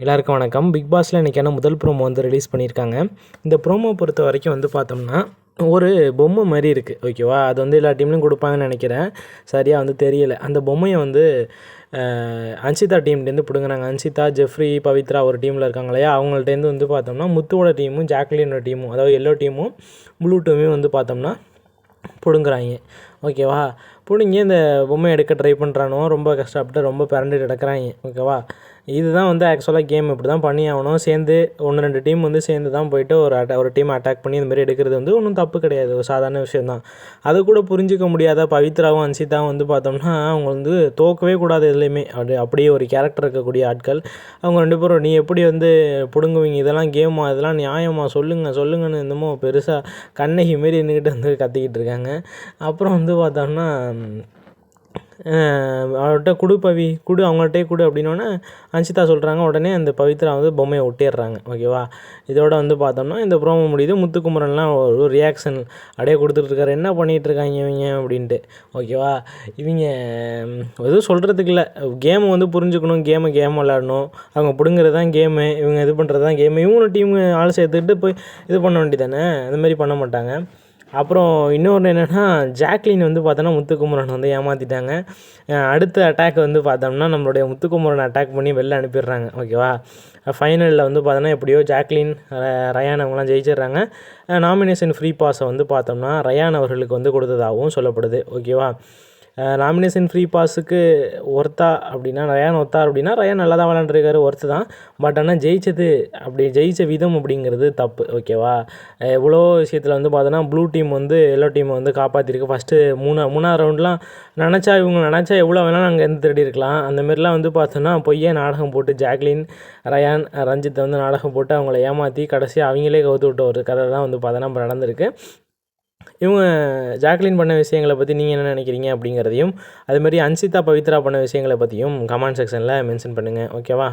எல்லாருக்கும் வணக்கம். பிக் பாஸில் இன்றைக்கான முதல் ப்ரோமோ வந்து ரிலீஸ் பண்ணியிருக்காங்க. இந்த ப்ரோமோ பொறுத்த வரைக்கும் வந்து பார்த்தோம்னா, ஒரு பொம்மை மாதிரி இருக்குது, ஓகேவா? அது வந்து எல்லா டீம்லையும் கொடுப்பாங்கன்னு நினைக்கிறேன், சரியாக வந்து தெரியலை. அந்த பொம்மையை வந்து அன்சிதா டீம்லேருந்து பிடுங்குறாங்க. அன்சிதா, ஜெஃப்ரி, பவித்ரா ஒரு டீமில் இருக்காங்க இல்லையா, அவங்கள்ட்டேருந்து வந்து பார்த்தோம்னா முத்துவோட டீமும் ஜாக்லினோட டீமும், அதாவது எல்லோ டீமும் ப்ளூ டீமும் வந்து பார்த்தோம்னா பிடுங்குறாங்க, ஓகேவா? பிடுங்கி இந்த பொம்மை எடுக்க ட்ரை பண்ணுறானோ, ரொம்ப கஷ்டப்பட்டு ரொம்ப பிறண்டு கிடக்குறாங்க, ஓகேவா? இதுதான் வந்து ஆக்சுவலாக கேம் இப்படி தான் பண்ணி ஆகணும். சேர்ந்து 1-2 டீம் வந்து சேர்ந்து தான் போயிட்டு ஒரு டீம் அட்டாக் பண்ணி இந்த மாதிரி எடுக்கிறது வந்து ஒன்றும் தப்பு கிடையாது, ஒரு சாதாரண விஷயம் தான். அதை கூட புரிஞ்சிக்க முடியாத பவித்ராவும் அன்சிதாவும் வந்து பார்த்தோம்னா அவங்க வந்து தோக்கவே கூடாது எதுலேயுமே, அப்படியே ஒரு கேரக்டர் இருக்கக்கூடிய ஆட்கள். அவங்க 2 பேரும் நீ எப்படி வந்து பிடுங்குவீங்க, இதெல்லாம் கேமா, இதெல்லாம் நியாயமா, சொல்லுங்கன்னு என்னமோ பெருசாக கண்ணகி மாரி நின்றுக்கிட்டு வந்து கத்திக்கிட்டு இருக்காங்க. அப்புறம் வந்து பார்த்தோம்னா அவர்கிட்ட குடு பவி குடு, அவங்கள்ட்டே குடு அப்படின்னோடனே அன்சிதா சொல்கிறாங்க. உடனே அந்த பவித்ரா வந்து பொம்மையை ஒட்டிடுறாங்க, ஓகேவா? இதோட வந்து பார்த்தோம்னா இந்த ப்ரோமோ முடியுது. முத்துக்குமரன்லாம் ஒரு ரியாக்ஷன் அப்படியே கொடுத்துட்ருக்காரு, என்ன பண்ணிகிட்ருக்காங்க இவங்க அப்படின்ட்டு, ஓகேவா? இவங்க எதுவும் சொல்கிறதுக்கு இல்லை, கேமை வந்து புரிஞ்சுக்கணும், கேம் விளாடணும். அவங்க பிடுங்கிறது தான் கேமு, இவங்க இது பண்ணுறது தான் கேமு. இவங்களும் டீமு ஆள் சேர்த்துக்கிட்டு போய் இது பண்ண வேண்டியதானே, அதுமாதிரி பண்ண மாட்டாங்க. அப்புறம் இன்னொன்று என்னென்னா, ஜாக்லின் வந்து பார்த்தோன்னா முத்துக்குமரன் வந்து ஏமாற்றிட்டாங்க. அடுத்த அட்டாக் வந்து பார்த்தோம்னா நம்மளுடைய முத்துக்குமரன் அட்டாக் பண்ணி வெளில அனுப்பிடுறாங்க, ஓகேவா? ஃபைனலில் வந்து பார்த்தோன்னா எப்படியோ ஜாக்லின், ரயான் அவங்களாம் ஜெயிச்சிடுறாங்க. நாமினேஷன் ஃப்ரீ பாஸை வந்து பார்த்தோம்னா ரயான் அவர்களுக்கு வந்து கொடுத்ததாகவும் சொல்லப்படுது, ஓகேவா? நாமினேஷன் ஃப்ரீ பாஸுக்கு ஒர்த்தா அப்படின்னா ரயான் அப்படின்னா ரயான் நல்லா தான் விளாண்டுருக்காரு, ஒர்த்து தான். பட் ஆனால் ஜெயிச்ச விதம் அப்படிங்கிறது தப்பு, ஓகேவா? எவ்வளோ விஷயத்தில் வந்து பார்த்தோன்னா ப்ளூ டீம் வந்து எல்லோ டீமை வந்து காப்பாற்றிருக்கு. ஃபஸ்ட்டு மூணாவது ரவுண்ட்லாம் இவங்க நினச்சா எவ்வளோ வேணாலும் அங்கேருந்து திருடி இருக்கலாம். அந்தமாரிலாம் வந்து பார்த்தோன்னா பொய்யே நாடகம் போட்டு ஜாக்லின், ரயான், ரஞ்சித்தை வந்து நாடகம் போட்டு அவங்கள ஏமாற்றி கடைசியாக அவங்களே கவுத்து விட்ட ஒரு கதை தான் வந்து பார்த்தோன்னா இப்போ நடந்திருக்கு. இவங்க ஜாக்லின் பண்ண விஷயங்களை பற்றி நீங்கள் என்ன நினைக்கிறீங்க அப்படிங்கிறதையும், அதுமாதிரி அன்சிதா, பவித்ரா பண்ண விஷயங்களை பற்றியும் கமெண்ட் செக்ஷனில் மென்ஷன் பண்ணுங்கள், ஓகேவா?